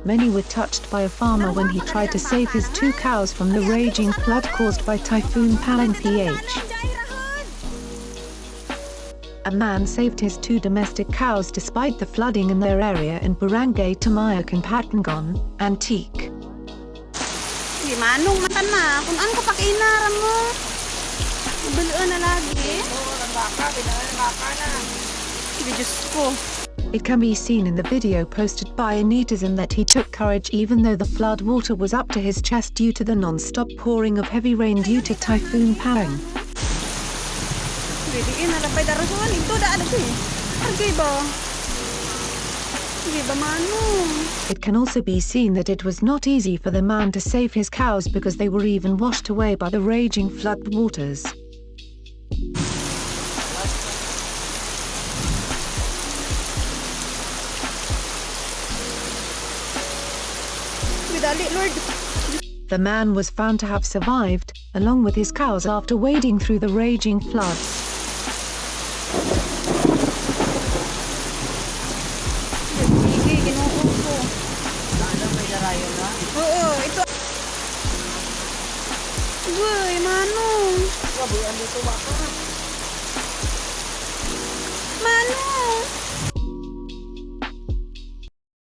Many were touched by a farmer when he tried to save his 2 cows from the raging flood caused by Typhoon Paengph. A man saved his 2 domestic cows despite the flooding in their area in Barangay Tamayakan, Patangon, Antique. Di manong mata na, kung ano ka pakiinaram mo. Mabaluan na lagi. Oo, ang baka, pinangan baka na. Sige, Diyos ko. It can be seen in the video posted by a netizen that he took courage even though the flood water was up to his chest due to the non-stop pouring of heavy rain due to Typhoon Paeng. Didiin, nalapay darason. Ito, daan ako eh. Argay ba? Sige ba, manong? It can also be seen that it was not easy for the man to save his cows because they were even washed away by the raging flood waters. Lord. The man was found to have survived, along with his cows after wading through the raging floods. Sige, ginoo ko. Ano may darayon na? Oo, ito. Uy,